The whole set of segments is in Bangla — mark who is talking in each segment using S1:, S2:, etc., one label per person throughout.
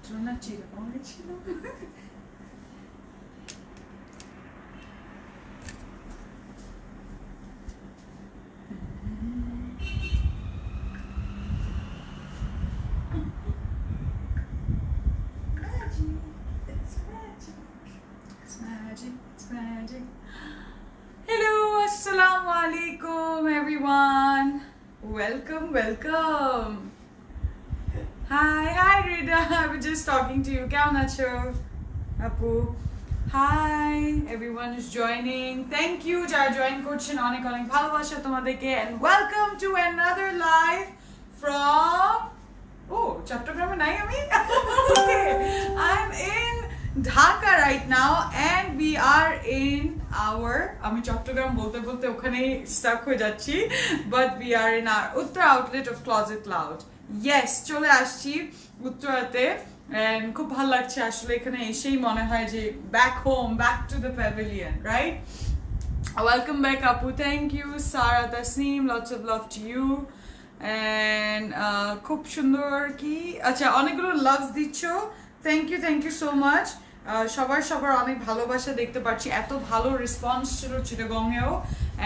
S1: যন্ত্রণা চিরবঙ্গে ছিল। Magic. Hello, assalamu alaikum everyone. Welcome. Hi Rida. I was just talking to you. Kya nacho? Apu. Hi, everyone is joining. Thank you, jara join করছেন অনেক অনেক ভালোবাসা তোমাদেরকে and welcome to another live from চট্টগ্রামে নাই আমি okay. I'm in Dhaka right now and we are in our আমি চট্টগ্রাম বলতে বলতে ওখানেই স্টাক হয়ে যাচ্ছি but we are in our Uttara outlet of Closet Loud. Yes, চলে আসছি উত্তরাতে and খুব ভালো লাগছে আসলে এখানে এসেই মনে হয় যে back home, back to the pavilion, right? Welcome back Apu, thank you. Sara Tasneem, lots of love to you. And খুব সুন্দর কি আচ্ছা অনেকগুলো লাভস দিচ্ছ, থ্যাংক ইউ সো মাচ. সবার অনেক ভালোবাসা দেখতে পাচ্ছি, এত ভালো রেসপন্স ছিল চিটাগংয়েও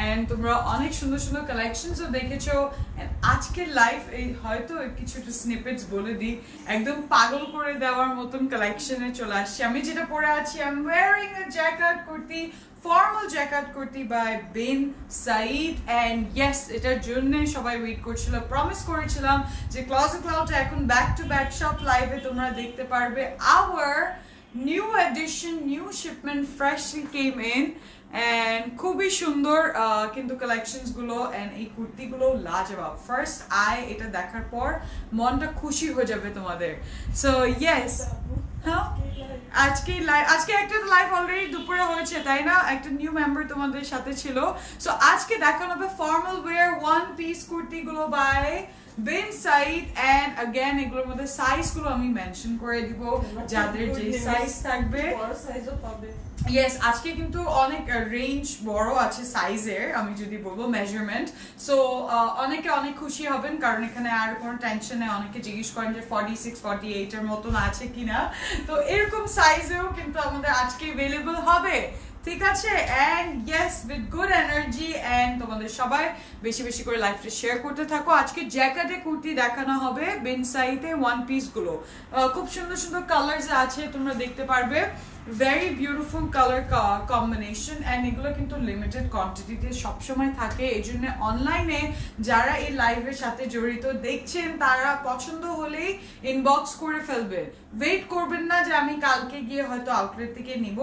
S1: এন্ড তোমরা অনেক সুন্দর সুন্দর কালেকশনসও দেখেছো. আজকের লাইভ এই হয়তো কিছুটা স্নিপেটস বলে দিই, একদম পাগল করে দেওয়ার মতন কালেকশনে চলে আসছি. আমি যেটা পরে আছি I am wearing a jacket kurti, formal jacket kurti by Bin Saeed and yes এটার জন্য সবাই ওয়েট করছিল. প্রমিস করেছিলাম যে ক্লোজেট লাউডটা এখন ব্যাক টু ব্যাক সব লাইভে তোমরা দেখতে পারবে. Our new edition, new shipment freshly came in and খুবই সুন্দর কিন্তু কালেকশনস গুলো এন্ড এই কুর্তি গুলো লাজবাব. ফার্স্ট আই এটা দেখার পর মনটা খুশি হয়ে যাবে তোমাদের. সো ইয়েস হ্যাঁ আজকে একটা লাইভ অলরেডি দুপুরে হয়েছে তাই না, একটা নিউ মেম্বার তোমাদের সাথে ছিল. সো আজকে দেখানো হবে formal wear one piece kurti গুলো by Bin Saeed and again এগুলোর মধ্যে সাইজ গুলো আমি মেনশন করে দিব যাদের যে সাইজ থাকবে
S2: বড় সাইজও পাবে.
S1: ইয়েস আজকে কিন্তু অনেক রেঞ্জ বড় আছে সাইজের, আমি যদি বলবো মেজারমেন্ট. সো অনেকে অনেক খুশি হবেন কারণ এখানে আর কোনো টেনশন নেই. অনেকে জিজ্ঞেস করেন যে 46 48 এর মতন আছে কিনা, তো এরকম সাইজেও কিন্তু আমাদের আজকে अवेलेबल হবে. ঠিক আছে and yes with good energy and তোমাদের সবাই বেশি বেশি করে লাইভটা শেয়ার করতে থাকো. আজকে জ্যাকেটে কুর্তি দেখানো হবে বেনসাইতে ওয়ান পিস গুলো, খুব সুন্দর সুন্দর কালার্স আছে তোমরা দেখতে পারবে. Very beautiful colour combination and এগুলো কিন্তু লিমিটেড কোয়ান্টিটিতে সবসময় থাকে. এই জন্য অনলাইনে যারা এই লাইভের সাথে জড়িত দেখছেন তারা পছন্দ হলেই ইনবক্স করে ফেলবেন, ওয়েট করবেন না যে আমি কালকে গিয়ে হয়তো আউটলেট থেকে নিব,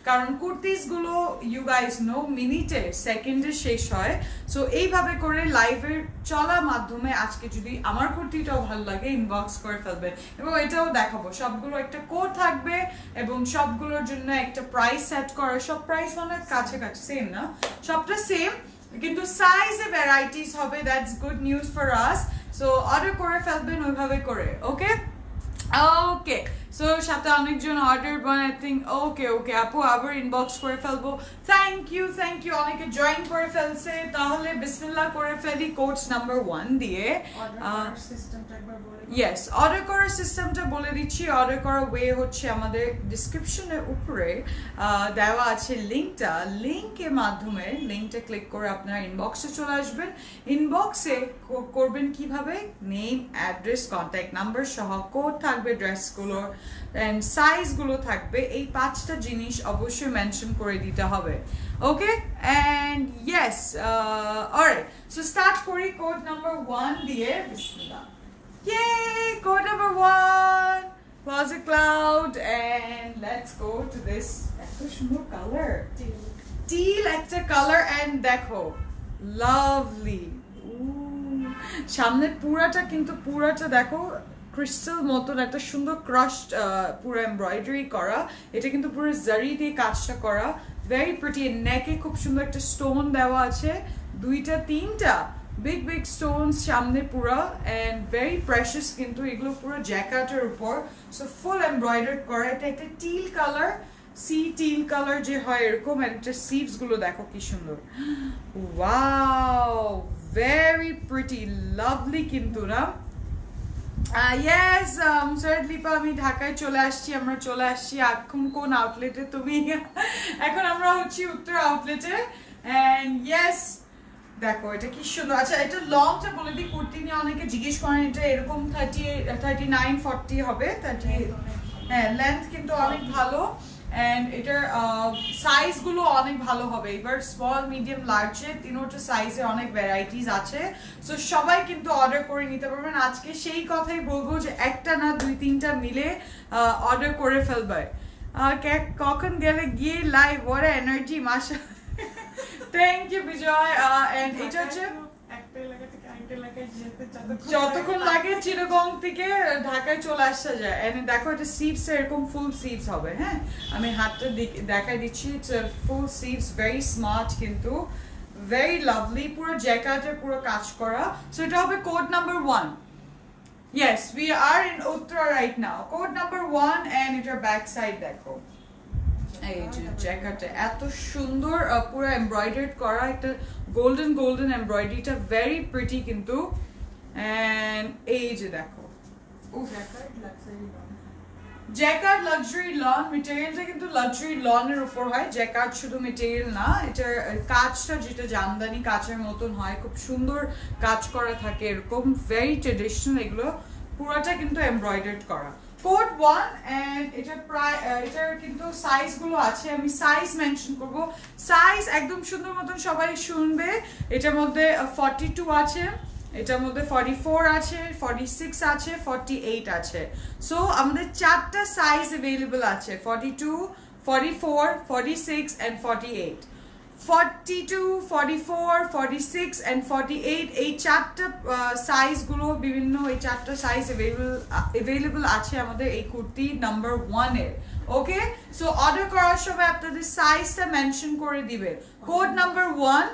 S1: কারণ কুর্তিস গুলো ইউ গাইস নো মিনিটে সেকেন্ডে শেষ হয়. সো এইভাবে করে লাইভের চলা মাধ্যমে আজকে যদি আমার কুর্তিটাও ভালো লাগে ইনবক্স করে ফেলবেন এবং এটাও দেখাবো. সবগুলো একটা কোড থাকবে এবং সবগুলোর জন্য একটা প্রাইস সেট করা, সব প্রাইস মানে কাছাকাছি সেম না, সবটা সেম কিন্তু সাইজে ভ্যারাইটিস হবে. That's good news for us. So order করে ফেলবেন ওইভাবে করে. ওকে সো সাথে অনেকজন অর্ডার বানাই থিঙ্ক ওকে আপু আবার ইনবক্স করে ফেলবো. থ্যাংক ইউ অনেকে জয়েন করে ফেলছে. তাহলে বিসমিল্লাহ করে ফেলি কোডস নাম্বার 1 দিয়ে. ইয়েস অর্ডার করার সিস্টেমটা বলে দিচ্ছি. অর্ডার করার ওয়ে হচ্ছে আমাদের ডিসক্রিপশনের উপরে দেওয়া আছে লিঙ্কটা, লিঙ্কের মাধ্যমে লিঙ্কটা ক্লিক করে আপনারা ইনবক্সে চলে আসবেন. ইনবক্সে করবেন কিভাবে, নেম অ্যাড্রেস কন্ট্যাক্ট নাম্বার সহ কোড থাকবে, ড্রেসগুলোর এন্ড সাইজগুলো থাকবে. এই 5টা জিনিস অবশ্যই মেনশন করে দিতে হবে. Okay and yes alright so start করি কোড নাম্বার 1 দিয়ে. বিসমিল্লাহ. Yay! Code number 1, Closet Cloud, and let's go to this. Ekta সুন্দর color, teal একটা color and দেখো lovely. সামনে পুরাটা দেখো ক্রিস্টাল মতন একটা সুন্দর ক্রাশড পুরো এমব্রয়ডারি করা. এটা কিন্তু পুরো জারি দিয়ে কাজটা করা, ভেরি প্রিটি. নেকে খুব সুন্দর একটা স্টোন দেওয়া আছে, 2টা 3টা বিগ স্টোনস সামনে পুরো এন্ড ভেরি প্রেশাস. কিন্তু এগুলো পুরো জ্যাকেটের উপর, সো ফুল এমব্রয়ডার করা. এটা একটা টিল কালার, টিল কালার যে হয় এরকম. একটা সিভস গুলো দেখো কি সুন্দর, ওয়াও ভেরি প্রিটি লাভলি কিন্তু না. ইয়েস মুসারত লিপা, আমি ঢাকায় চলে আসছি, আমরা চলে আসছি। এখন কোন আউটলেটে তুমি? এখন আমরা হচ্ছি উত্তর আউটলেটে। এন্ড ইয়েস দেখো এটা কি সুন্দর। আচ্ছা এটা লংটা বলে দিই, কুর্তি নিয়ে অনেকে জিজ্ঞেস করেন, এটা এরকম 39-40 হবে। 30, হ্যাঁ লেন্থ কিন্তু অনেক ভালো। এন্ড এটার সাইজ গুলো অনেক ভালো হবে। এবার স্মল মিডিয়াম লার্জে তিনোটা সাইজে অনেক ভ্যারাইটিস আছে। সো সবাই কিন্তু অর্ডার করে নিতে পারবেন। আজকে সেই কথাই বলবো যে একটা না 2-3টা মিলে অর্ডার করে ফেলবে। কখন গেলে গিয়ে লাইভ, ওয়ার এনার্জি মাসা। Thank you Bijoy. এন্ড এটা হচ্ছে যতক্ষণ লাগে চিটাগং থেকে ঢাকায় চলে আসা যায়। এন্ড দেখো এটা সিপস এরকম ফুল সিপস হবে। হ্যাঁ আমি হাতটা দেখাই দিচ্ছি। It's full sleeves, very smart কিন্তু ভেরি লাভলি, পুরো জ্যাকেটের পুরো কাজ করা। সো এটা হবে code number 1। Yes we are in Uttara right now. Code number 1 and এটার ব্যাক সাইড দেখো, এই যে জ্যাকেটটা এত সুন্দর পুরো এমব্রয়ডার্ড করা, একটা গোল্ডেন এমব্রয়ডারিটা ভেরি প্রিটি কিন্তু। এন্ড এই যে দেখো জ্যাকার্ড লাক্সারি লন, মেটেরিয়ালটা কিন্তু লাক্সারি লনের উপর হয়। জ্যাকার্ড শুধু মেটেরিয়াল না, এটার কাজটা যেটা জামদানি কাচের মতন হয়, খুব সুন্দর কাজ করা থাকে, এরকম ভেরি ট্রেডিশনাল। এগুলো পুরোটা কিন্তু এমব্রয়ডার্ড করা। কোড 1 এন্ড এটার প্রায় এটার কিন্তু সাইজ গুলো আছে, আমি সাইজ মেনশন করব। সাইজ একদম সুন্দর মতন সবাই শুনবে। এটার মধ্যে 42 আছে, এটার মধ্যে 44 আছে, 46 আছে, 48 আছে। সো আমাদের 4টা সাইজ अवेलेबल আছে, 42, 44, 46 and 48। 42, 44, 46 and 48 এই 4টা সাইজ গুলো বিভিন্ন, এই 4টা সাইজ अवेलेबल আছে আমাদের এই কুর্তি নাম্বার 1 এর। ওকে, সো অর্ডার করার সময় আপনাদের সাইজটা মেনশন করে দিবেন, কোড নাম্বার 1।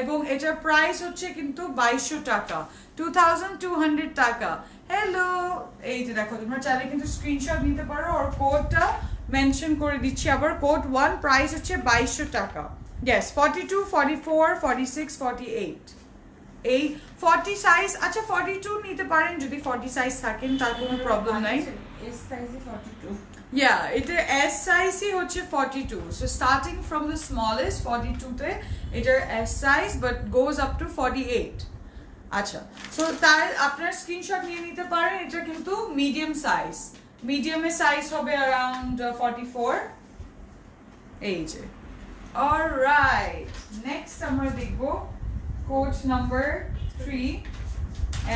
S1: এবং এটার প্রাইস হচ্ছে কিন্তু 2200 টাকা, 2200 টাকা। হ্যালো, এই যে দেখো তোমরা চাইলে কিন্তু স্ক্রিনশট নিতে পারো, আর কোডটা মেনশন করে দিচ্ছি আবার। কোড 1 প্রাইস হচ্ছে 2200 টাকা। ইয়েস 42, 44, 46, 48 এই 40 সাইজ। আচ্ছা 42 নিতে পারেন যদি 40 সাইজ থাকেন, তার কোনো প্রবলেম নাই।
S2: এস সাইজে 42।
S1: Yeah, এটার S size ই হচ্ছে 42. So starting from the smallest 42 তে এটার S size but goes up to 48. আচ্ছা, সো তার আপনার স্ক্রিনশট নিয়ে নিতে পারেন। এটা কিন্তু মিডিয়াম সাইজ, মিডিয়ামের সাইজ হবে अराउंड 44। এই যে অলরাইট, নেক্সট আমরা দেখব code number 3।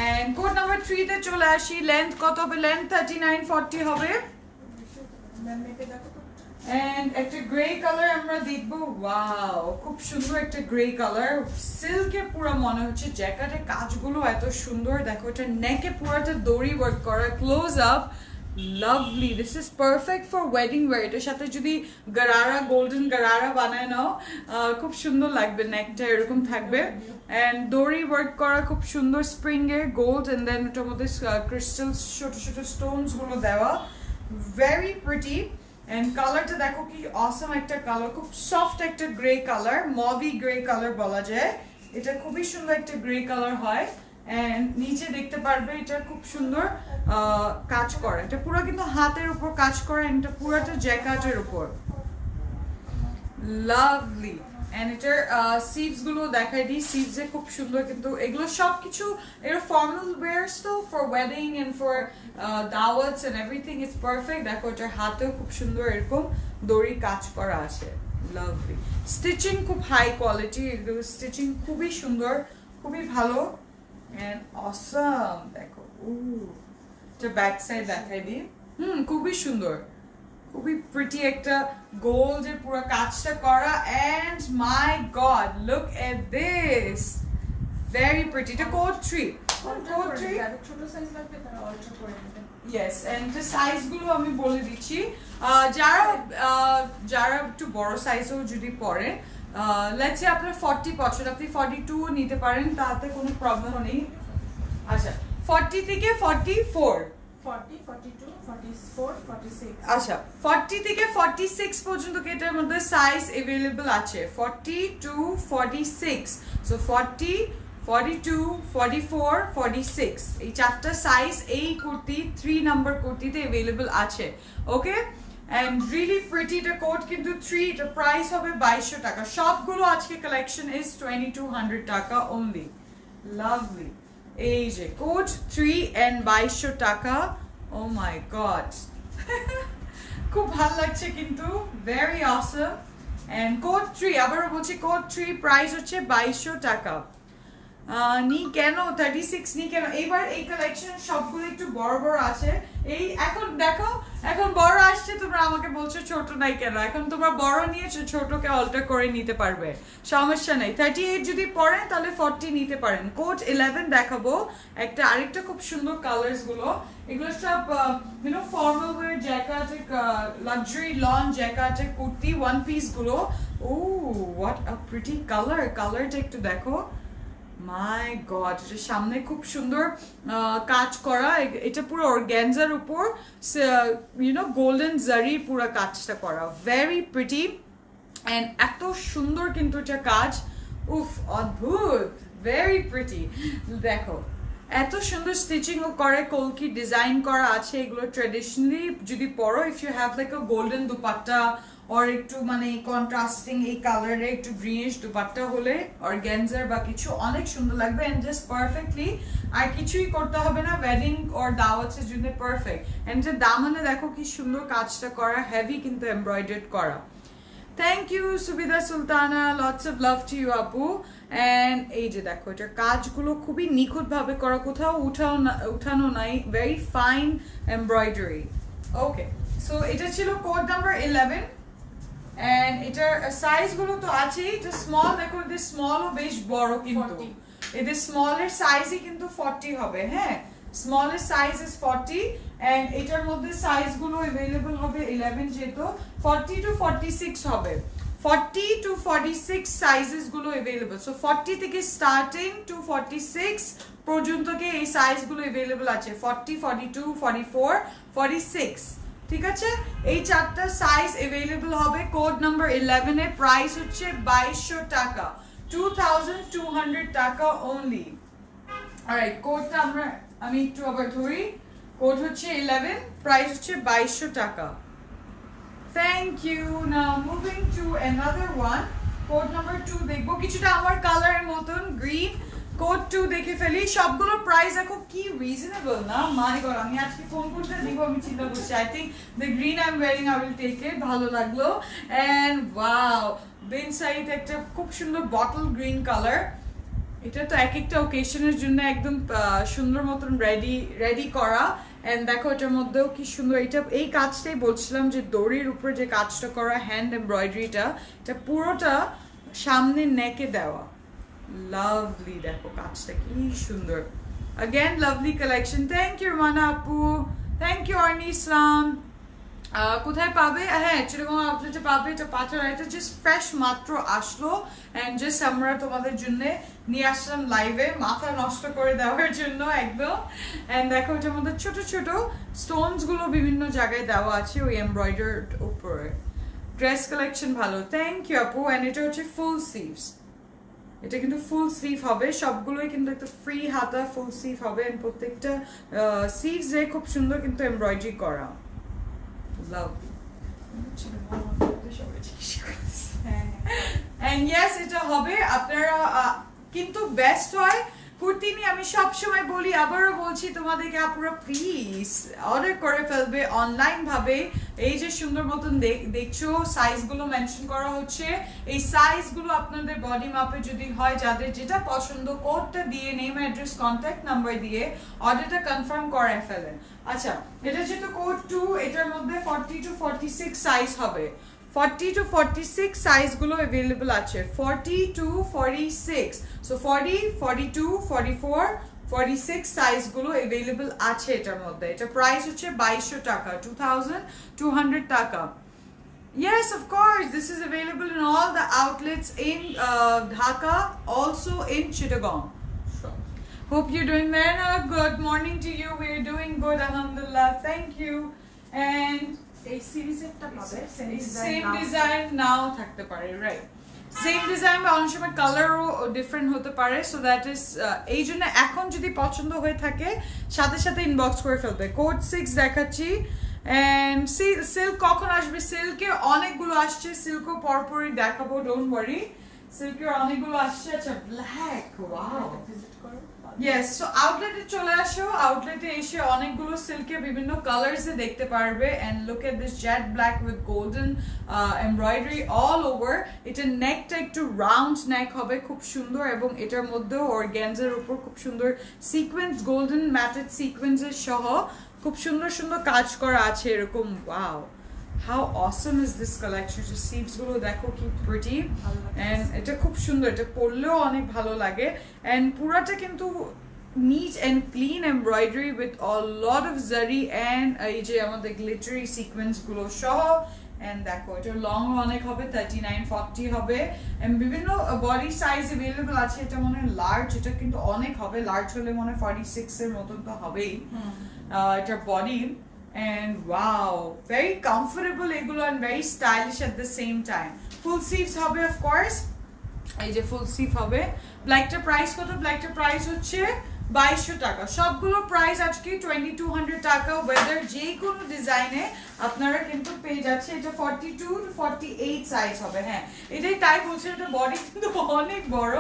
S1: And code number 3 তে চলে আসি। লেন্থ কত হবে? লেন্থ 39-40 হবে। এন্ড একটা গ্রে কালার আমরা দেখবো। ওয়াও, খুব সুন্দর একটা গ্রে কালার, সিল্কের পুরো মনে হচ্ছে। জ্যাকেটের কাজগুলো এত সুন্দর, দেখো এটা নেকে পুরোটা দড়ি ওয়ার্ক করা, close up, lovely. This is perfect for wedding wear. এটার সাথে যদি গারারা, গোল্ডেন গারারা বানায় নাও, খুব সুন্দর লাগবে। নেকটা এরকম থাকবে এন্ড দড়ি ওয়ার্ক করা, খুব সুন্দর স্প্রিং এর গোল্ড, এন্ড দেন ওটার মধ্যে ক্রিস্টাল ছোট ছোট স্টোনস গুলো দেওয়া, very pretty। and কালারটা দেখো কি অসম একটা কালার, খুব সফট একটা grey colour, mauve grey colour বলা যায়। এটা খুবই সুন্দর একটা গ্রে কালার হয়। and নিচে দেখতে পারবে এটা খুব সুন্দর কাজ করা, এটা পুরো কিন্তু হাতের উপর কাজ করা, এটা পুরোটা জ্যাকেটের উপর, লাভলি। এন্ড এটার সিভস গুলো দেখাই দিই, সিভস এ খুব সুন্দর কিন্তু এগুলো সবকিছু এর ফর্মাল ওয়্যারস, তো ফর ওয়েডিং এন্ড ফর দাওয়াতস এন্ড এভরিথিং ইজ পারফেক্ট। দেখো এটার হাতেও খুব সুন্দর এরকম দড়ি কাজ করা আছে, লাভলি। স্টিচিং খুব হাই কোয়ালিটি, এগুলো স্টিচিং খুবই সুন্দর, খুবই ভালো এন্ড অসাম। দেখো এটা ব্যাক সাইড দেখাই দিই। খুবই সুন্দর, খুবই প্রিটি একটা গোল্ডের পুরো কাজটা করা। And my God, look at this, very pretty. এটা কোড 3, কোড 3
S2: ছোট সাইজ লাগবে তারা অল্টার করে নেবেন।
S1: ইয়েস, এন্ড the সাইজ গুলো আমি বলে দিচ্ছি। যারা একটু বড় সাইজও যদি পরে, লেটস সে আপনার 40 পছন্দ, আপনি 42 নিতে পারেন, তাতে কোনো প্রবলেম নেই। আচ্ছা 40 থেকে 44,
S2: 40, 42, 44, 46।
S1: আচ্ছা 40 থেকে 46 পর্যন্ত এটার মধ্যে সাইজ अवेलेबल আছে, 40 to 46। সো 40, 42, 44, 46 এই চারটা সাইজ এই কুর্তি 3 নাম্বার কুর্তিতে अवेलेबल আছে ওকে and really pretty the coat কিন্তু 3 the price হবে 2200 টাকা সবগুলো আজকে কালেকশন is 2200 টাকা only lovely এই যে coat 3 and 2200 টাকা oh my god খুব ভালো লাগছে কিন্তু very awesome and coat 3 আবারো বলছি coat 3 প্রাইস হচ্ছে 2200 টাকা নি কেন 36 নি কেন এবার এই কালেকশন সবগুলো একটু বড় বড় আছে এই এখন দেখো এখন বড় আসছে তোমরা আমাকে বলছো ছোট নাই কেন এখন তোমরা বড় নিয়েছো ছোটকে অল্টার করে নিতে পারবে সমস্যা নাই 38 যদি পড়েন তাহলে 40 নিতে পারেন কোট 11 দেখাবো একটা আরেকটা খুব সুন্দর কালারস গুলো এগুলো সব you know formal wear jacket luxury lawn jacket kurti one piece গুলো ও হোয়াট আ প্রিটি কালারটা একটু দেখো মাই গড এটা সামনে খুব সুন্দর কাজ করা এটা পুরো অর্গানজার উপর ইউ নো গোল্ডেন জারি পুরো কাজটা করা ভেরি প্রিটি এন্ড এত সুন্দর কিন্তু এটা কাজ উফ অদ্ভুত ভেরি প্রিটি দেখো এত সুন্দর স্টিচিং করে কলকি ডিজাইন করা আছে এগুলো ট্র্যাডিশনালি যদি পরো if you have like a golden dupatta और একটু মানে কন্ট্রাস্টিং এই কালারে একটু গ্রিনিশ দুপাট্টা হলে অর্গানজার বা কিছু অনেক সুন্দর লাগবে এন্ড জাস্ট পারফেক্টলি আর কিছুই করতে হবে না ওয়েডিং অর দাওয়াতের জন্য পারফেক্ট এন্ড যে দামানে দেখো কি সুন্দর কাজটা করা হেভি কিন্তু এমব্রয়ডার্ড করা thank you Subidha Sultana lots of love to you আপু এন্ড এই যে দেখো এটা কাজগুলো খুবই নিখুঁত ভাবে করা কোথাও উঠানো নাই very fine embroidery okay so এটা ছিল কোড নাম্বার 11 and এটার সাইজ গুলো তো আছেই যে স্মল দেখো এই স্মল ও বেশ বড় কিন্তু এই স্মল এর সাইজই কিন্তু 40 হবে হ্যাঁ স্মল এর সাইজ ইজ 40 and এটার মধ্যে সাইজ গুলো अवेलेबल হবে 11 যেহেতু 40 টু 46 হবে 40 টু 46 সাইজেস গুলো अवेलेबल সো 40 থেকে স্টার্টিং টু 46 পর্যন্ত কে এই সাইজ গুলো अवेलेबल আছে 40 42 44 46 ঠিক আছে এই চারটা সাইজ अवेलेबल হবে কোড নাম্বার 11 এর প্রাইস হচ্ছে 2200 টাকা 2200 টাকা only অলরাইট কোডটা আমি একটু আবার ধরি কোড হচ্ছে 11 প্রাইস হচ্ছে 2200 টাকা thank you now moving to another one code number 2 দেখবো কিছুটা আমার কালারের মতন গ্রিন কোড 2 দেখে ফেলি সবগুলো প্রাইস দেখো কি রিজনেবল না মাই গড আমি আজকে কোন কোনটা নিব আমি চিন্তা করছি I think the green I am wearing I will take it ভালো লাগলো এন্ড ওয়াও বেন সাইড একটা খুব সুন্দর বটল গ্রিন কালার এটা তো এক একটা ওকেশনের জন্য একদম সুন্দর মতন রেডি করা এন্ড দেখো এটার মধ্যেও কি সুন্দর এই কাজটাই বলছিলাম যে দড়ির উপরে যে কাজটা করা হ্যান্ড এমব্রয়ডারিটা এটা পুরোটা সামনে নেকে দেওয়া লাভলি দেখো কাজটা কি সুন্দর again lovely collection thank you Rumana Apu thank you Arni Islam কোথায় পাবে হ্যাঁ চিরগম আউটলেটে পাবে এটা পাথর এটা জাস্ট ফ্রেশ মাত্র আসলো এন্ড জাস্ট আমরা তোমাদের জন্য নিয়ে আসলাম লাইভে মাথা নষ্ট করে দেওয়ার জন্য একদম এন্ড দেখো এটার মধ্যে ছোট ছোট স্টোনস গুলো বিভিন্ন জায়গায় দেওয়া আছে ওই এমব্রয়ডার্ড উপরে ড্রেস কালেকশন ভালো থ্যাংক ইউ আপু এন্ড এটা হচ্ছে ফুল স্লিভস এটা কিন্তু ফুল স্লিভ হবে সবগুলোই কিন্তু একটা ফ্রি হাতা ফুল স্লিভ হবে এন্ড প্রত্যেকটা স্লিভস এ খুব সুন্দর কিন্তু এমব্রয়ডারি করা লাভ এন্ড ইয়েস এটা হবে আপনারা কিন্তু বেস্ট হয় কুর্তি নিয়ে আমি সব সময় বলি আবারও বলছি তোমাদেরকে আপনারা প্লিজ অর্ডার করে ফেলবে অনলাইন ভাবে এই যে সুন্দর মতন দেখছো সাইজগুলো মেনশন করা হচ্ছে এই সাইজগুলো আপনাদের বডি মাপে যদি হয় যাদের যেটা পছন্দ কোডটা দিয়ে নেম অ্যাড্রেস কন্ট্যাক্ট নাম্বার দিয়ে অর্ডারটা কনফার্ম করে ফেলেন আচ্ছা এটা যেহেতু কোড 2 এটার মধ্যে 40 টু 46 সাইজ হবে 40 to 46 সাইজ গুলো अवेलेबल আছে 40 to 46 so 40 42 44 46 সাইজ গুলো अवेलेबल আছে এটার মধ্যে এটা প্রাইস হচ্ছে 2200 টাকা 2200 টাকা yes of course this is available in all the outlets in Dhaka also in Chittagong hope you're doing well good morning to you we're doing good alhamdulillah thank you and
S2: এই সিরিজেরটা পাবে
S1: সেম ডিজাইন নাও থাকতে পারে রাইট সেম ডিজাইন বা অনেক সময় কালারও ডিফারেন্ট হতে পারে, সো দ্যাট ইজ এই জন্য এখন যদি পছন্দ হয়ে থাকে সাথে সাথে ইনবক্স করে ফেলবে। কোড 6 দেখাচ্ছি। এন্ড সিল্ক কখন আসবে? সিল্কের অনেকগুলো আসছে, সিল্কও পরপরই দেখাবো, ডোন্ট ওয়ারি। সিল্কের অনেকগুলো আসছে। আচ্ছা ব্ল্যাক, ওয়াও,
S2: ভিজিট করো।
S1: ইয়েস। সো আউটলেটে চলে আসো, আউটলেটে এসে অনেকগুলো সিল্কের বিভিন্ন কালার্সে দেখতে পারবে। And look at this jet black with golden embroidery all over. এটার নেকটা একটু রাউন্ড নেক হবে, খুব সুন্দর, এবং এটার মধ্যেও অর্গ্যানজার উপর খুব সুন্দর সিকোয়েন্স, গোল্ডেন ম্যাটেড সিকোয়েন্সের সহ খুব সুন্দর সুন্দর কাজ করা আছে এরকম। Wow, how awesome is this collection. সিপস গুলো দেখো কি প্রিটি, এন্ড এটা খুব সুন্দর, এটা পরলেও অনেক ভালো লাগে। এন্ড পুরাটা কিন্তু neat and clean embroidery with a lot of zari and এই যে আমাদের গ্লিটারি সিকোয়েন্স গুলো সহ। এন্ড দেখো এটা লং অনেক হবে, 39-40 হবে। এন্ড বিভিন্ন বডি সাইজ अवेलेबल আছে। এটা মনে হয় লার্জ, এটা কিন্তু অনেক হবে, লার্জ হলে মনে হয় 46 এর মতন তো হবেই এটার body. And wow, very comfortable এগুলো, and very stylish at the same time. Full sleeves হবে of course, এই যে ফুল স্লিভ হবে। ব্ল্যাকটার প্রাইস কত? ব্ল্যাকটার প্রাইস হচ্ছে 2200 টাকা। সবগুলো প্রাইস আজকে 2200 টাকা। ওয়েদার যে কোনো ডিজাইনে আপনারা কিন্তু পেয়ে যাচ্ছে। এটা 42 to 48 সাইজ হবে। হ্যাঁ, এটাই তাই বলছে, এটা বডি কিন্তু অনেক বড়।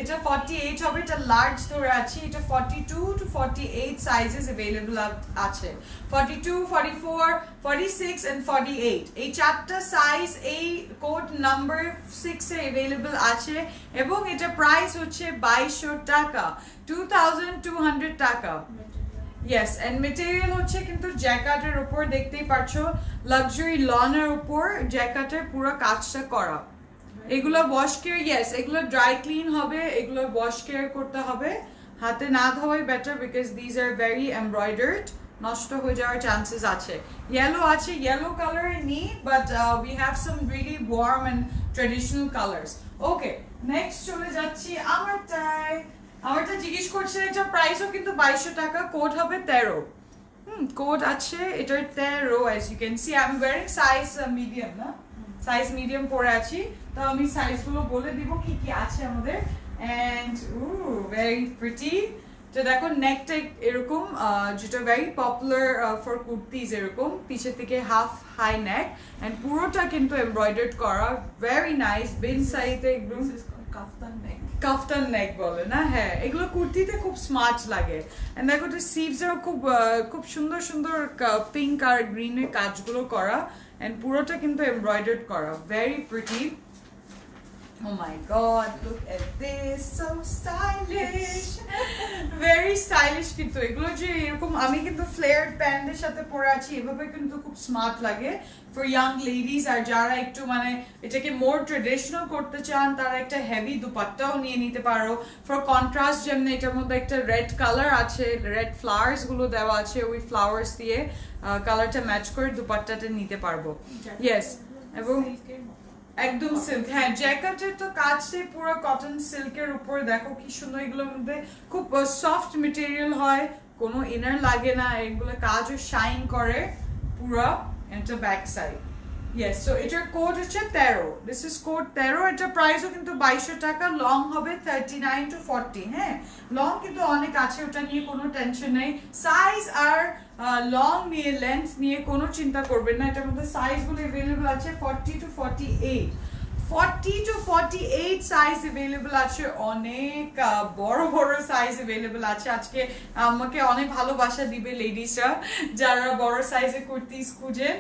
S1: এটা 48 হবে, এটা লার্জ ধরে আছে। এটা 42 to 48 সাইজেস अवेलेबल আছে। 42, 44, 46 and 48 এই চারটা সাইজ এই কোড নাম্বার 6 এ अवेलेबल আছে। এবং এটা প্রাইস হচ্ছে 2200 টাকা, 2200 টাকা। ইয়েস, এন্ড মেটেরিয়াল হচ্ছে কিন্তু জ্যাকেটের উপর, দেখতেই পাচ্ছো লাক্সারি লনের উপর জ্যাকেটের পুরো কাজটা করা। এগুলো ওয়াশ কেয়ার, ইয়েস এগুলো ড্রাই ক্লিন হবে, এগুলো ওয়াশ কেয়ার করতে হবে, হাতে না ধোয়াই better, because these are very embroidered, নষ্ট হয়ে যাওয়ার চান্সেস আছে। ইয়েলো আছে, ইয়েলো কালার নি, but we have some really warm and traditional colours. Okay, next চলে যাচ্ছি আমারটা জিজ্ঞেস করছে। এটা প্রাইসও কিন্তু 2200 টাকা, কোড হবে 13। কোড আছে এটার 13। as you can see I'm wearing size medium, না সাইজ মিডিয়াম পরে আছি, তো আমি সাইজগুলো বলে দিব কি কি আছে আমাদের। And very pretty. তো দেখো নেকটা এরকম, যেটা ভেরি পপুলার ফর কুর্তিজ, এরকম পিছের থেকে হাফ হাই নেক, এন্ড পুরোটা কিন্তু এমব্রয়ডার্ড করা, ভেরি নাইস। বিন সাইতে একদম কাফতান নেক বলে না, হ্যাঁ এগুলো কুর্তিতে খুব স্মার্ট লাগে। এন্ড দেখো তো সিভসেও খুব সুন্দর সুন্দর পিঙ্ক আর গ্রিনের কাজগুলো করা, এন্ড পুরোটা কিন্তু এমব্রয়ডার্ড করা, very pretty. Oh my god, look at this, so stylish. Very stylish কিন্তু এগুলো যে এরকম, আমি কিন্তু ফ্লেয়ার্ড প্যান্টের সাথে পরে আছি, এভাবে কিন্তু খুব স্মার্ট লাগে ফর ইয়াং লেডিজ। আর যারা একটু মানে এটাকে মোর ট্রেডিশনাল করতে চান, তারা একটা হেভি দুপাট্টাও নিয়ে নিতে পারো ফর কন্ট্রাস্ট। যেমন এটার মধ্যে একটা রেড কালার আছে, রেড ফ্লাওয়ার্স গুলো দেওয়া আছে, ওই ফ্লাওয়ার্স দিয়ে কালারটা ম্যাচ করে দুপাট্টাটা নিতে পারবো। ইয়েস, এবং একদম সিল্ক, হ্যাঁ জ্যাকেটের তো কাজটাই পুরো কটন সিল্কের উপর। দেখো কি সুন্দর, এগুলোর মধ্যে খুব সফট মেটেরিয়াল হয়, কোনো ইনার লাগে না, এগুলো কাজও শাইন করে পুরো। এটা ব্যাক সাইড। ইয়েস, সো এটার কোড হচ্ছে 13। This is code 13। এটার প্রাইসও কিন্তু 2200 টাকা। লং হবে 39 to 40। হ্যাঁ, লং কিন্তু অনেক আছে, ওটা নিয়ে কোনো টেনশন নেই। সাইজ আর লং নিয়ে, লেন্থ নিয়ে কোনো চিন্তা করবেন না। এটার মধ্যে সাইজগুলো अवेलेबल আছে 40 to 48। 40 to 48 সাইজ अवेलेबल আছে, অনেক বড় বড় সাইজ अवेलेबल আছে। আজকে আমাকে অনেক ভালোবাসা দিবে লেডিসরা যারা বড় সাইজের কুর্তিজ খুঁজেন।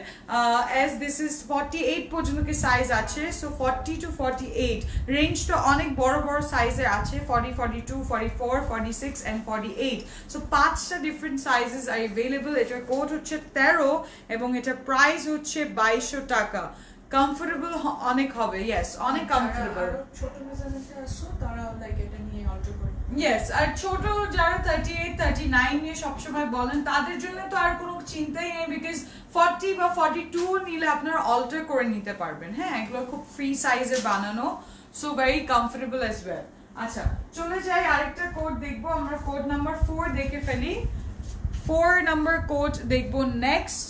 S1: as this is 48 পর্যন্ত কি সাইজ আছে, সো 40 to 48 রেঞ্জটা অনেক বড় বড় সাইজের আছে, 40, 42, 44, 46 and 48। সো 5টা ডিফারেন্ট সাইজেস আর अवेलेबल। এটার কোড হচ্ছে 13 এবং এটার প্রাইস হচ্ছে 2200 টাকা। কমফোর্টেবল অনেক হবে, ইয়েস অনেক কমফোর্টেবল।
S2: ছোট মেজারমেন্টে আসো, তারা লাইক এটা নিয়ে অল্টার করে।
S1: ইয়েস, আর ছোট যারা 38, 39 নিয়ে সবসময় বলেন, তাদের জন্য তো আর কোনো চিন্তাই নেই, বিকজ 40 বা 42 নিলে আপনারা অল্টার করে নিতে পারবেন। হ্যাঁ, এগুলো খুব ফ্রি সাইজে বানানো, so very comfortable as well. আচ্ছা, চলে যাই আরেকটা কোড দেখবো আমরা। কোড নাম্বার 4 দেখে ফেলি। 4 নাম্বার কোড দেখবো next.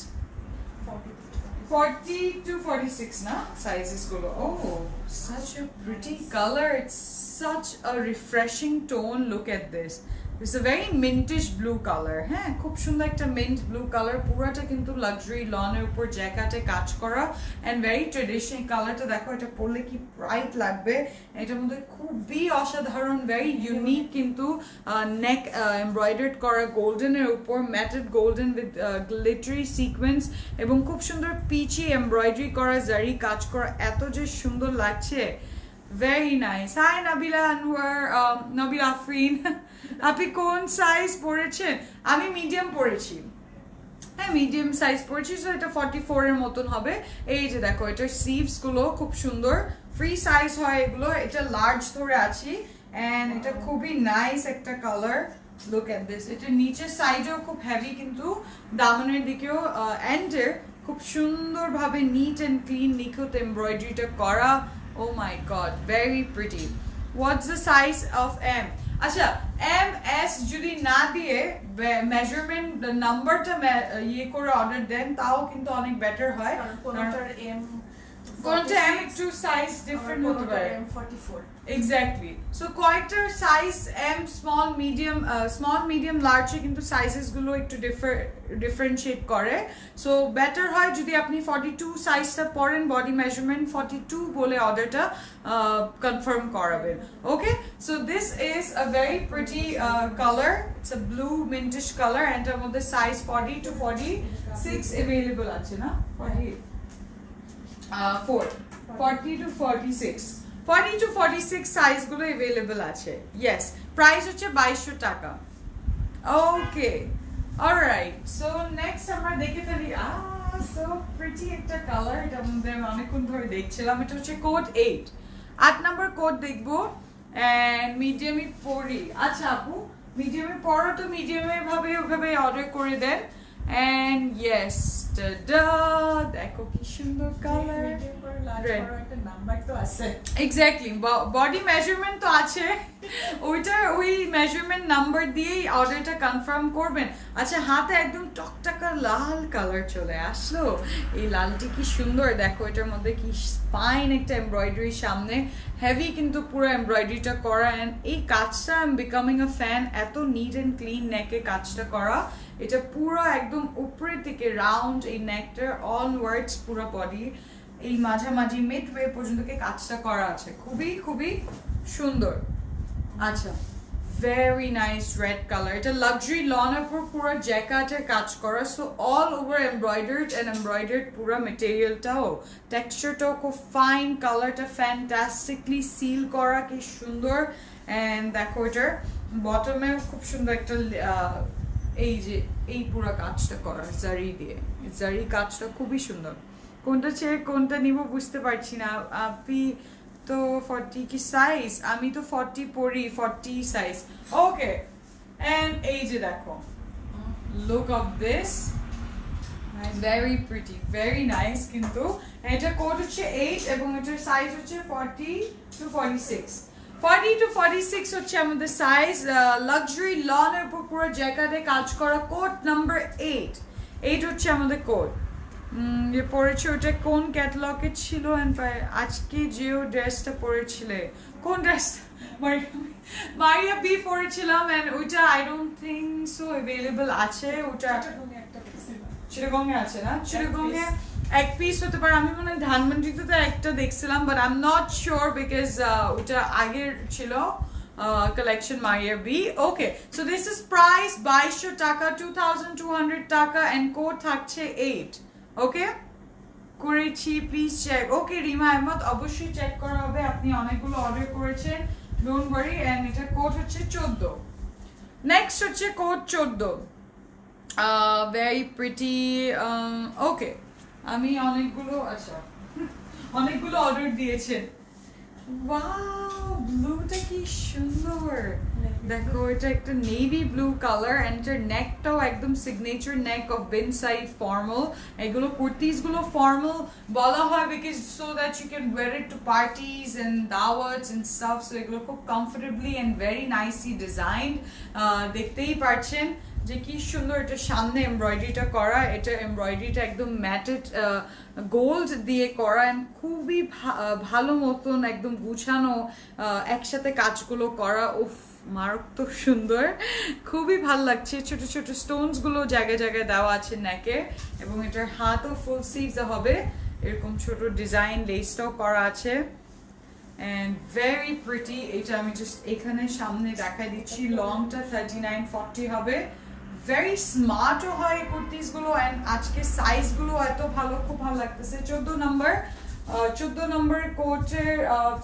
S2: 40 to 46
S1: 40 to 46 na sizes gulo. Oh, such a pretty color. It's such a refreshing tone. Look at this. It's a very mintish blue color. হ্যাঁ খুব সুন্দর একটা mint blue color. পুরোটা কিন্তু luxury lawn এর উপর জ্যাকেটে কাজ করা and very traditional কালারটা দেখো এটা পরলে কি ব্রাইট লাগবে। এটার মধ্যে খুবই অসাধারণ very unique কিন্তু neck embroidered করা golden এর উপর matted golden with glittery sequins এবং খুব সুন্দর peachy embroidery করা জারি কাজ করা এত যে সুন্দর লাগছে। Very nice. Hi Nabila Anwar, Nabila Afrin. আপনি কোন সাইজ পরেছেন? আমি মিডিয়াম পরেছি। হ্যাঁ মিডিয়াম সাইজ পরেছি, সো এটা 44 এর মতন হবে। এই যে দেখো এটার স্লিভস গুলো খুব সুন্দর, ফ্রি সাইজ হয় এগুলো। এটা লার্জ ধরে আছি এন্ড এটা খুবই নাইস একটা কালার। Look at this. এটা নিচের সাইডেও খুব হেভি কিন্তু দামনের দিকেও এন্ডের খুব সুন্দরভাবে নিট এন্ড ক্লিন নিখুঁত এমব্রয়ডারিটা করা। Oh my god, very pretty. What's the size of M? আচ্ছা এম এস যদি না দিয়ে মেজারমেন্ট নাম্বারটা ইয়ে করে অর্ডার দেন তাও কিন্তু অনেক বেটার হয়।
S2: কোনটার এম
S1: কোনটা এম একটু সাইজ ডিফারেন্ট হতে পারে।
S2: M 44
S1: exactly. সো কয়েকটার সাইজ এম স্মল মিডিয়াম লার্জে কিন্তু সাইজেস গুলো একটু ডিফারেন্সিয়েট করে। সো বেটার হয় যদি আপনি 42 সাইজটা পরেন, বডি মেজারমেন্ট 42 বলে অর্ডারটা কনফার্ম করাবেন। Okay, so this is a very pretty colour. It's a blue mintish colour and এর মধ্যে সাইজ 40 to 46 अवेलेबल আছে না? 40 to 46 40 to 46 সাইজ গুলো अवेलेबल আছে। ইয়েস, প্রাইস হচ্ছে 2200 টাকা। ওকে, অলরাইট। সো নেক্সট আমরা দেখে ফেলি। সো প্রিটি একটা কালার, এটা মধ্যে আমি অনেকক্ষণ ধরে দেখছিলাম। এটা হচ্ছে কোড 8 নাম্বার কোড দেখবো এন্ড মিডিয়ামে পরি। আচ্ছা আপু মিডিয়ামে পড়ো তো মিডিয়ামে ভাবে ওভাবে অর্ডার করে দেন। এন্ড ইয়েস, দেখো কি সুন্দর কালার।
S2: নাম্বার তো আছে।
S1: এক্স্যাক্টলি, বডি মেজারমেন্ট তো আছে, ওই মেজারমেন্ট নাম্বার দিয়েই অর্ডারটা কনফার্ম করবেন। আচ্ছা হাতে একদম টকটকা লাল কালার চলে আসলো। এই লালটি কি সুন্দর, দেখো এটার মধ্যে কি ফাইন একটা এমব্রয়ডারি সামনে, হেভি কিন্তু পুরো এমব্রয়ডারিটা করা। এন্ড এই কাজটা I am becoming a fan, এত নিট এন্ড ক্লিন নেকে কাজটা করা। এটা পুরো একদম উপরের দিকে রাউন্ড, এই নেকটার অনওয়ার্ডস পুরো বডি এই মাঝামাঝি মিডওয়ে পর্যন্ত কাজটা করা আছে, খুবই খুবই সুন্দর। আচ্ছা ভেরি নাইস রেড কালার। এটা লাক্সারি লনের উপর পুরো জ্যাকেটের কাজ করা। সো অল ওভার এমব্রয়ডার্ড পুরো মেটেরিয়ালটাও টেক্সচারটাও খুব ফাইন, কালারটা ফ্যান্টাস্টিকলি সিল করা, কি সুন্দর। এন্ড দেখো এটার বটমেও খুব সুন্দর একটা এই যে এই পুরো কাজটা করা জারি দিয়ে, জারি কাজটা খুবই সুন্দর। কোনটা ছেড়ে কোনটা নিব বুঝতে পারছি না। আপনি তো 40 কি সাইজ? আমি তো 40 পরি, 40 সাইজ। ওকে, এন্ড এই যে দেখো, look of this, very pretty, very nice. কিন্তু এটা কোড হচ্ছে 8 এবং এটার সাইজ হচ্ছে 40 to 46। 40 to 46 হচ্ছে আমাদের সাইজ। লাক্সারি লনের উপর পুরো জ্যাকেটে কাজ করা, কোড নাম্বার 8 হচ্ছে আমাদের কোড। যে পরেছে ওটা কোন ক্যাটালগে ছিল? আজকে যেও ড্রেসটা পরেছিলে, কোন ড্রেসটা? মারিয়া বি পরেছিলাম এন্ড ওইটা I don't think so available আছে। ওটা চিটাগং এ আছে না? চিটাগং এ এক পিস হতে পারে, আমি মনে হয় ধানমন্ডিতে তো একটা দেখছিলাম, but I am not sure because ওটা আগের ছিল collection Maria B. Okay, so this is price 2200 টাকা, 2200 টাকা and code থাকছে 8। ওকে করেছি, প্লিজ চেক। ওকে রিমা আহমদ, অবশ্যই চেক করা হবে, আপনি অনেকগুলো অর্ডার করেছেন, ডোন্ট ওয়ারি। এন্ড এটা কোড হচ্ছে 14। নেক্সট হচ্ছে কোড 14, ভেরি প্রিটি। ওকে আমি অনেকগুলো অর্ডার দিয়েছেন। ওয়াও, ব্লুটা কি সুন্দর, দেখো এটা একটা নেভি ব্লু কালার এন্ড এর নেকটাও একদম signature neck of Bin Saeed formal. এগুলো কুর্তিজ গুলো ফর্মাল বলা হয় because so that you can wear it to parties and দাওয়াতস এন্ড স্টাফ। সো এগুলো খুব comfortably and very nicely designed, দেখতেই পারছেন। যে কি সুন্দর এটা সামনে এমব্রয়ডারিটা করা, এটা এমব্রয়ডারিটা একদম ম্যাটেড গোল্ড দিয়ে করা and খুবই ভালো মতন একদম গুছানো একসাথে কাজগুলো করা। উফ, মারাত্মক সুন্দর, খুবই ভালো লাগছে। ছোট ছোট স্টোনস গুলো জায়গায় জায়গায় দেওয়া আছে নেকে, এবং এটার হাতও ফুল স্লিভস হবে, এরকম ছোট ডিজাইন লেসটাও করা আছে and very pretty। এটা আমি জাস্ট এখানে সামনে দেখাই দিচ্ছি, লংটা 39-40 হবে। ভেরি স্মার্টও হয় কুর্তিস গুলো, এন্ড আজকে সাইজ গুলো এত ভালো, খুব ভালো লাগতেছে। 14 নম্বর কোটের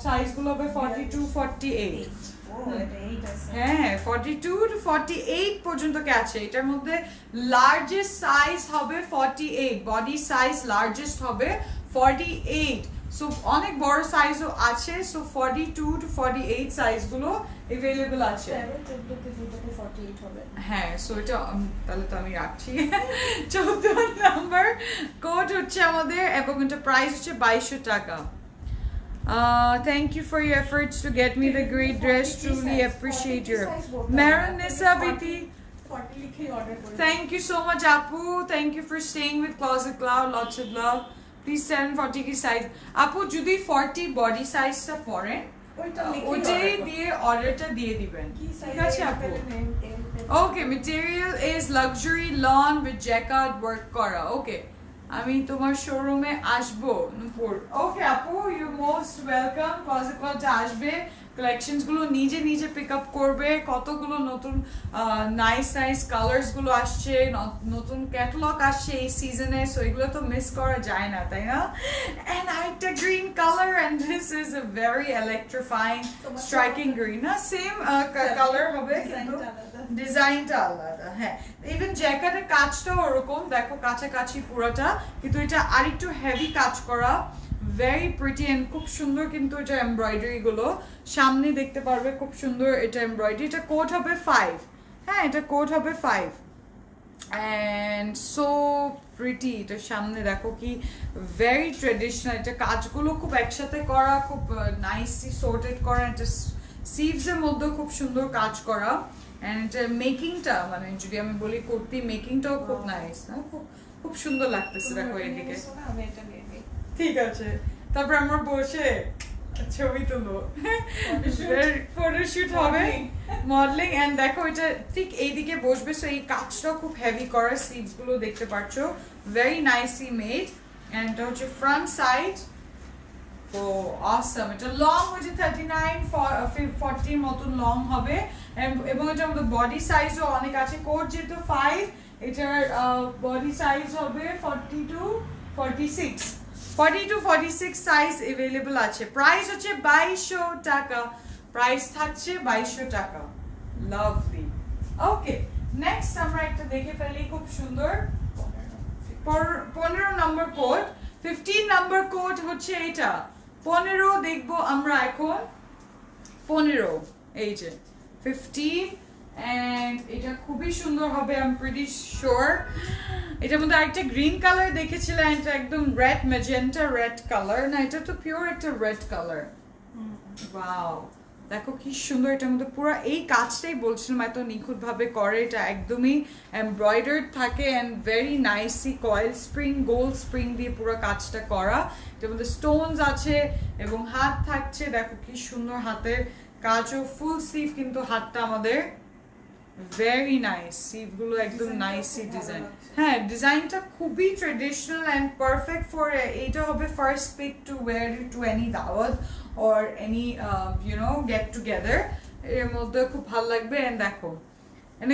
S1: সাইজ গুলো হবে 42-48। হ্যাঁ, 42 to 48 পর্যন্ত আছে। এটার মধ্যে লার্জেস্ট সাইজ হবে 48, বডি সাইজ লার্জেস্ট হবে 48। সো অনেক বড় সাইজও আছে। সো 42 to 48 সাইজগুলো अवेलेबल আছে। হ্যাঁ, সো এটা তাহলে তো আমি রাখছি। 14 নাম্বার কোড হচ্ছে আমাদের, এবং এটা প্রাইস হচ্ছে 2200 টাকা। Thank you for your efforts to get me the great dress. Truly appreciate your Maron Nisa Biti. Thank you so much, Apu. Thank you for staying with Closet Cloud. Lots of love. Please send 40 ki size. Apu, যদি 40 body size টা পড়েন, ওইটাই দিয়ে অর্ডারটা দিয়ে দিবেন, ঠিক আছে আপু? Okay, material is luxury lawn with jacquard work করা। Okay, আমি তোমার শোরুমে আসবো নূপুর। ওকে আপু, ইউ মোস্ট ওয়েলকাম। ক্লোজেট ক্লাউডে আসবে, কালেকশনস গুলো নিজে নিজে পিক আপ করবে। কতগুলো নতুন নাইস নাইস কালার্স গুলো আসছে, নতুন ক্যাটালগ আসছে এই সিজনে, সো এগুলো তো মিস করা যায় না, তাই না? এন্ড আরেকটা green colour, and this is a very electrifying striking green, না সেম কালার হবে কিন্তু ডিজাইনটা আলাদা। হ্যাঁ, ইভেন জ্যাকেটের কাজটাও ওরকম, দেখো কাছাকাছি পুরোটা, কিন্তু এটা আরেকটু হেভি কাজ করা, ভেরি প্রিটি এন্ড খুব সুন্দর। কিন্তু এটা এমব্রয়ডারি গুলো সামনে দেখতে পারবে, খুব সুন্দর এটা এমব্রয়ডারি। এটা কোট হবে 5। হ্যাঁ, এটা কোট হবে 5 এন্ড সো প্রিটি। এটা সামনে দেখো কি ভেরি ট্রেডিশনাল, এটা কাজগুলো খুব একসাথে করা, খুব নাইসলি সর্টেড করা। এটা সিভস এর মধ্যে খুব সুন্দর কাজ করা, এন্ড মেকিংটা, মানে যদি আমি বলি কুর্তি মেকিংটাও খুব নাইস, না? খুব সুন্দর লাগতেছে। দেখো এদিকে, ঠিক আছে। তারপর আমরা বসে ছবি তুলবো, ফটোশুট হবে, মডেলিং। এন্ড দেখো এটা ঠিক এইদিকে বসবে, সো এই কাজটাও খুব হেভি করা, স্লিভস গুলো দেখতে পাচ্ছ, ভেরি নাইসলি মেড। এন্ড এটা হচ্ছে ফ্রন্ট সাইড। ও অসাম। এটা লং হচ্ছে 39-40 মতন লং হবে, এবং এটার মধ্যে বডি সাইজও অনেক আছে। কোট যেহেতু 5, এটার বডি সাইজ হবে 40-46 সাইজ अवेलेबल আছে। প্রাইস হচ্ছে 2200 টাকা, প্রাইস থাকছে 2200 টাকা। লাভলি। ওকে, নেক্সট আমরা একটা দেখে ফেলি, খুব সুন্দর 15 নম্বর কোড। 15 নম্বর কোড হচ্ছে এটা। 15 দেখবো আমরা এখন। 15 এই যে 15, এন্ড এটা খুবই সুন্দর হবে, আই এম প্রিটি শিওর। এটার মধ্যে আরেকটা গ্রিন কালার দেখেছিলাম, এটা একদম রেড ম্যাজেন্টা রেড কালার, না এটা তো পিওর একটা রেড কালার। ওয়াও, দেখো কি সুন্দর। এটার মধ্যে পুরো এই কাজটাই বলছিলাম এত নিখুঁত ভাবে করে, এটা একদমই এমব্রয়ডার্ড থাকে, and very nicely coil spring, gold spring দিয়ে পুরো কাজটা করা। এটার মধ্যে স্টোনস আছে এবং হাত থাকছে, দেখো কি সুন্দর হাতের কাজও, ফুল স্লিভ কিন্তু হাতটা আমাদের, ভেরি নাইস। স্লিভ গুলো একদম নাইসলি ডিজাইন। হ্যাঁ, ডিজাইনটা খুবই ট্রেডিশনাল এন্ড পারফেক্ট ফর, এটা হবে first pick to wear to any দাওয়াত অর এনি গেট টুগেদার। এর মধ্যে খুব ভালো লাগবে। এন্ড দেখো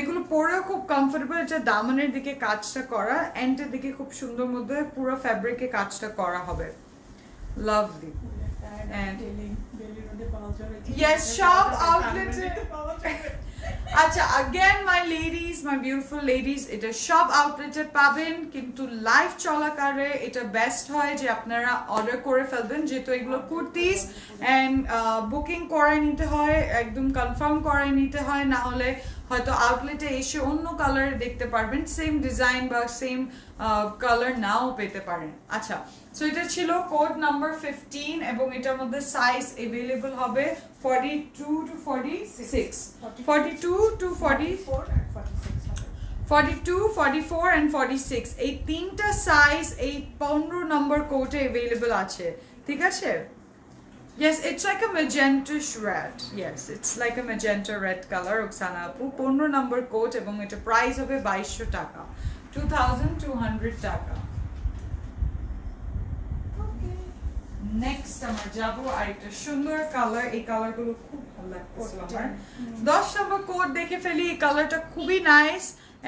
S1: এগুলো পরেও খুব কমফোর্টেবল। এটা দামনের দিকে কাজটা করা, এন্ডের দিকে খুব সুন্দর মধ্যে পুরো ফ্যাব্রিকে কাজটা করা হবে। Lovely. And yes, shop outlet. আচ্ছা, again my ladies, my beautiful ladies, এটা সব আউটলেটে পাবেন, কিন্তু লাইভ চলাকালে এটা বেস্ট হয় যে আপনারা অর্ডার করে ফেলবেন, যেহেতু এগুলো কুর্তিস এন্ড বুকিং করে নিতে হয়, একদম কনফার্ম করে নিতে হয়, না হলে হয়তো আউটলেটে এসে অন্য কালারে দেখতে পারবেন, সেম ডিজাইন বা সেম কালার নাও পেতে পারেন। আচ্ছা, সো এটা ছিল কোড নাম্বার 15, এবং এটার মধ্যে সাইজ अवेलेबल হবে 42 to 46, 42 to 44, 42, 44 and 46 এই তিনটা সাইজ এই 15 নম্বর কোটে अवेलेबल আছে ঠিক আছে Yes, it's like a magentish red. Yes, it's like a magenta red color. Oksana apu 15 number coat এবং এটা প্রাইস হবে 2200 টাকা 2200 টাকা ওকে নেক্সট আমরা যাব আর একটা সুন্দর কালার এই কালারগুলো খুব ভালো লাগছে আমার 10 নম্বর কোট দেখে ফেলি এই কালারটা খুবই নাইস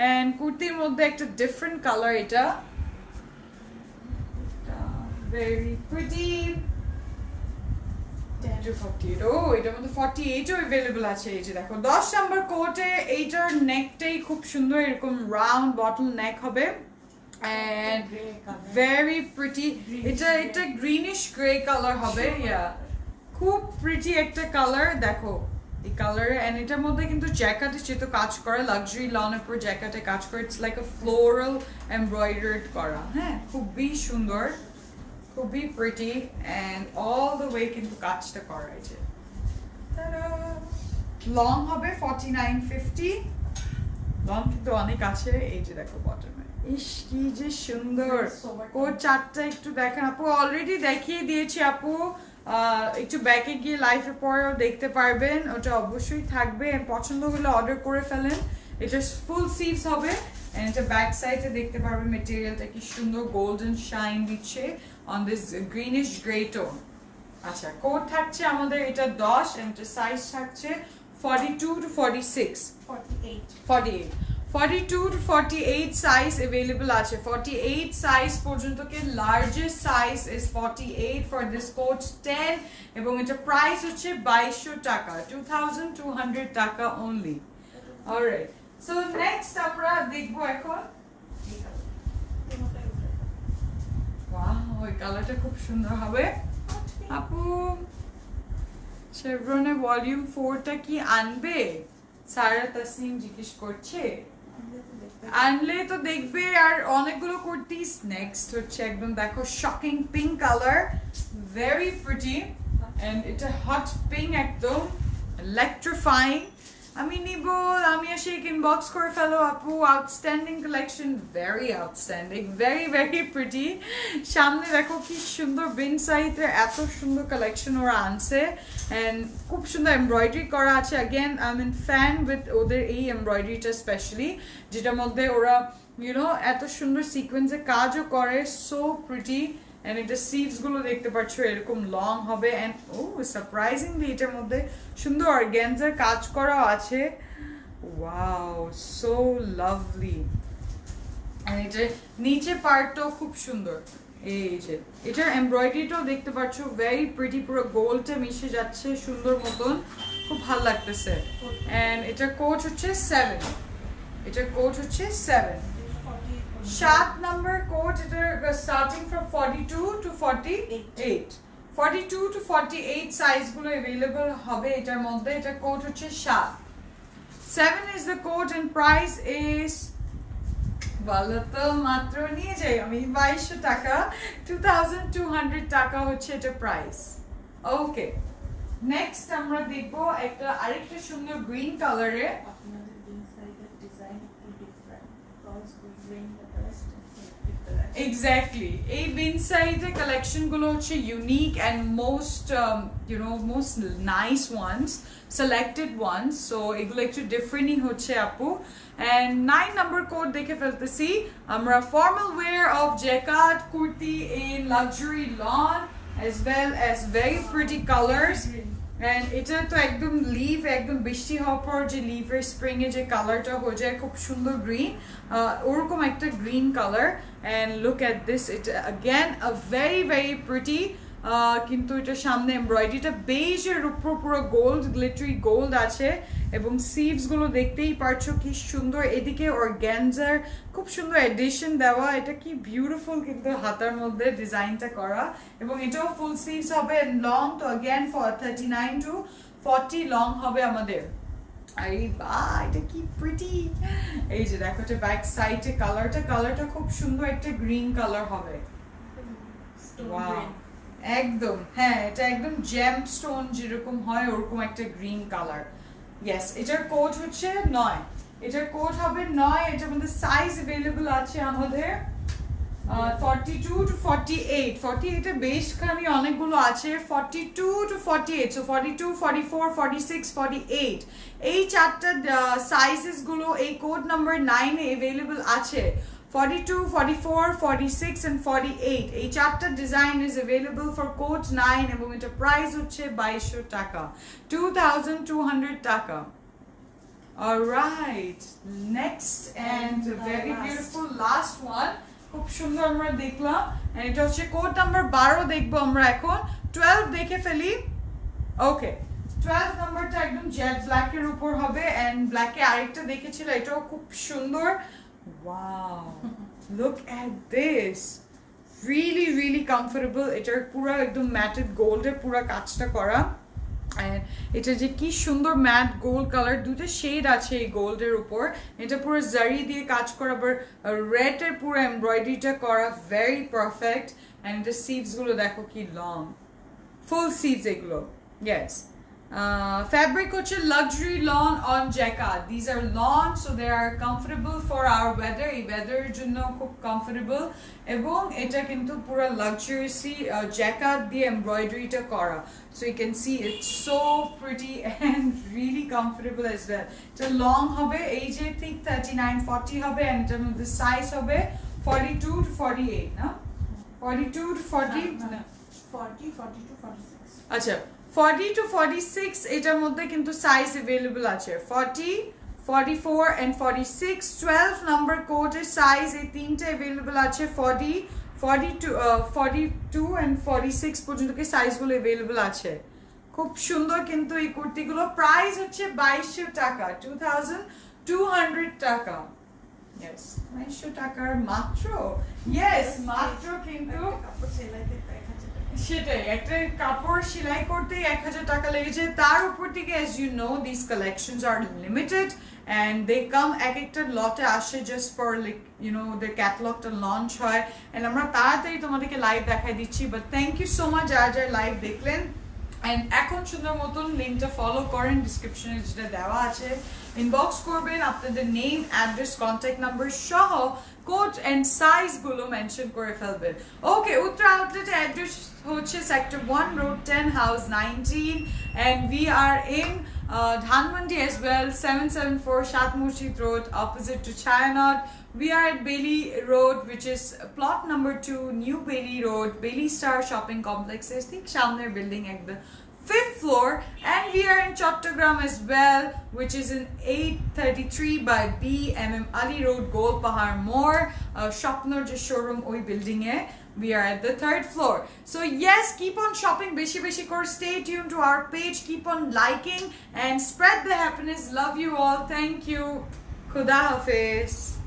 S1: এন্ড কুর্তির মধ্যে একটা ডিফারেন্ট কালার এটা very pretty 10 to 48 ও এটার মধ্যে 48 ও अवेलेबल আছে এই যে দেখো 10 নাম্বার কোটে এইটার নেকটাই খুব সুন্দর এরকম রাউন্ড বটল নেক হবে and very pretty এটা গ্রিনিশ গ্রে কালার হবে ইয়া খুব প্রিটি একটা কালার দেখো এই কালার এন্ড এটার মধ্যে কিন্তু জ্যাকেটে যেহেতু কাজ করে লাক্সারি লনের উপর জ্যাকেটে কাজ করে it's like a floral embroidered করা হ্যাঁ খুবই সুন্দর খুবই pretty and all the way কিন্তু কাজটা করা আছে লং হবে 49-50 লং কিন্তু অনেক আছে এই যে দেখো বটমে ইস কি যে সুন্দর কোট চারটা একটু দেখেন আপু অলরেডি দেখিয়ে দিয়েছি আপু একটু ব্যাকে গিয়ে লাইফে পরেও দেখতে পারবেন ওটা অবশ্যই থাকবে পছন্দ হলে অর্ডার করে ফেলেন এটা ফুল স্লিভস হবে and এটা ব্যাক সাইডে দেখতে পারবেন ম্যাটেরিয়ালটা কি সুন্দর গোল্ডেন শাইন দিচ্ছে on this greenish gray tone আচ্ছা কোট থাকছে আমাদের এটা 10 and এটা সাইজ থাকছে 42 to 46 48 42 to 48 size available আছে 48 size পর্যন্ত কে largest size is 48 for this coat 10 এবং এটা প্রাইস হচ্ছে 2200 টাকা 2200 টাকা only alright so next আমরা দেখব এখন wow এই কালারটা খুব সুন্দর হবে আপু শেভরনে ভলিউম 4 টা কি আনবে সারা তাসনিম জিজ্ঞেস করছে আনলে তো দেখবে আর অনেকগুলো কুর্তিস নেক্সট হচ্ছে একদম দেখো shocking pink colour very pretty and এটা হট পিঙ্ক একদম ইলেকট্রিফাইং আমি নিব আমি এসে ইনবক্স করে ফেলো আপু outstanding collection very outstanding very very pretty সামনে দেখো কি সুন্দর বিন সাইতে এত সুন্দর কালেকশন ওরা আনছে এন্ড খুব সুন্দর এমব্রয়ডারি করা আছে again I am fan with ওদের এই এমব্রয়ডারিটা স্পেশালি যেটার মধ্যে ওরা ইউ নো এত সুন্দর সিকোয়েন্সে কাজও করে সো প্রিটি and এটা sleeves গুলো দেখতে পাচ্ছ এরকম লং হবে and oh surprisingly এটার মধ্যে সুন্দর অর্গানজার কাজ করা আছে wow so lovely and এটা নিচে পার্টটাও খুব সুন্দর এই যে এটার এমব্রয়ডারিটাও দেখতে পাচ্ছ very pretty পুরো গোল্ডে মিশে যাচ্ছে সুন্দর মতন খুব ভালো লাগতেছে and এটা কোট হচ্ছে 7 এটা কোট হচ্ছে 7 7 number coat starting from 42 to 48 42 to 48 size গুলো available হবে এটার মধ্যে এটা কোট হচ্ছে 7 is the coat and price is বলো তো মাত্র নিয়ে যাই আমি 2200 টাকা 2200 টাকা হচ্ছে এটা প্রাইস ওকে নেক্সট আমরা দেখব একটা আরেকটা সুন্দর গ্রিন কালারে
S2: আপনাদের দিন সাইডের ডিজাইন একটু ডিফারেন্ট ক্রস গ্রিন
S1: Exactly. এই বিন সাইডে কালেকশন গুলো হচ্ছে unique and most most nice ones selected ones so এগুলো একটু ডিফারেন্টই হচ্ছে আপু এন্ড 9 নাম্বার কোড দেখে ফেলতেছি আমরা formal wire of jacket kurti in luxury loan as well as very pretty colors and এটা তো একদম লিভ একদম বৃষ্টি হওয়ার পর যে লিভের স্প্রিং এ যে কালারটা হয়ে যায় খুব সুন্দর গ্রিন ওরকম একটা green colour and look at this it again a very very pretty কিন্তু এটা সামনে এমব্রয়ডারিটা বেজের উপর পুরো গোল্ড গ্লিটারি গোল্ড আছে এবং সিভস গুলো দেখতেই পারছো কি সুন্দর এদিকে অর্গানজার খুব সুন্দর এডিশন দেওয়া এটা কি বিউটিফুল কিন্তু হাতার মধ্যে ডিজাইনটা করা এবং এটাও ফুল সিভস হবে লং তো अगेन ফর 39 টু 40 লং হবে আমাদের আরে বাহ এটা কি প্রিটি এই যে দেখো এটা ব্যাক সাইডে কালারটা খুব সুন্দর একটা গ্রিন কালার হবে ওয়াও একদম হ্যাঁ এটা একদম জেম স্টোন যেরকম হয় ওরকম একটা গ্রিন কালার ইয়েস এটার কোড হচ্ছে 9 এটার কোড হবে 9, এটার মধ্যে সাইজ अवेलेबल আছে আমাদের 42 to 48 48 এর বেশখানি অনেকগুলো আছে 42 to 48 so 42 44 46 48 এই চারটা সাইজেস গুলো এই কোড নাম্বার 9 এ अवेलेबल আছে 42 44 46 and 48 এই চারটা design is available for code 9 এবং এটা প্রাইস হচ্ছে 2200 টাকা 2200 টাকা alright next and very beautiful last one খুব সুন্দর আমরা দেখলাম and এটা হচ্ছে কোড নাম্বার 12 দেখবো আমরা এখন 12 দেখে ফেলি ওকে 12 নাম্বারটা একদম জেড ব্ল্যাক এর উপর হবে and ব্ল্যাক এ আরেকটা দেখেছিল এটাও খুব সুন্দর wow look at this really comfortable এটার পুরো একদম ম্যাটেড গোল্ড এর পুরো কাজটা করা and এটা যে কি সুন্দর ম্যাট গোল্ড কালার দুটো শেড আছে এই গোল্ডের উপর এটা পুরো জারি দিয়ে কাজ করা আবার রেড এর পুরো এমব্রয়ডারিটা করা very perfect and the sleeves গুলো দেখো কি লং ফুল sleeves এগুলো yes fabric হচ্ছে luxury lawn on jacquard these are lawn so they are comfortable for our weather এই weather এর জন্য খুব comfortable এবং এটা কিন্তু পুরো luxuriously jacquard দিয়ে এমব্রয়ডারিটা করা so you can see it's so pretty and really comfortable as well এটা লং হবে এই যে ঠিক 39 40 হবে and এটার মধ্যে সাইজ হবে 42 to 48 না 42 to 40
S2: না 40 42 46
S1: আচ্ছা 40 to 46 এটার মধ্যে কিন্তু সাইজ अवेलेबल আছে 40 44 and 46 12 নাম্বার কোডের সাইজ এই তিনটে अवेलेबल আছে 40 42 and 46 পর্যন্ত কি সাইজগুলো अवेलेबल আছে খুব সুন্দর কিন্তু এই কুর্তিগুলো প্রাইস হচ্ছে 2200 টাকা 2200 টাকা yes 2200 টাকার মাত্র yes মাত্র কিন্তু
S2: কাপড় সেলাই করতে 1000 টাকা
S1: সেটাই একটা কাপড় সেলাই করতে 1000 টাকা লেগেছে তার উপর থেকে as you know these collections are limited and they come এক একটা লটে আসে just for like you know the catalog টা launch হয় and আমরা তাড়াতাড়ি তোমাদেরকে লাইভ দেখাই দিচ্ছি but thank you so much যারা লাইভ দেখলেন and এখন সুন্দর মতন লিংকটা ফলো করেন ডেসক্রিপশনে যেটা দেওয়া আছে ইনবক্স করবেন আপনাদের নেম অ্যাড্রেস কন্টাক্ট নাম্বার সহ কোড এন্ড সাইজ গুলো মেনশন করে ফেলবেন ওকে উত্তরা আউটলেটের অ্যাড্রেস হচ্ছে sector 1 road 10 house 19 and we are in Dhanmandi as well 774 Shat Murshid Road opposite to Chayanot we are at Bailey Road which is plot number 2 New Bailey Road Bailey Star Shopping Complex is the সামনের বিল্ডিং একদম 5th floor and we are in Chattogram as well which is in 833 by BMM Ali Road Golpahar More Shopner je showroom oi building e we are at the 3rd floor so yes keep on shopping beshi beshi kore stay tuned to our page keep on liking and spread the happiness love you all thank you khuda hafiz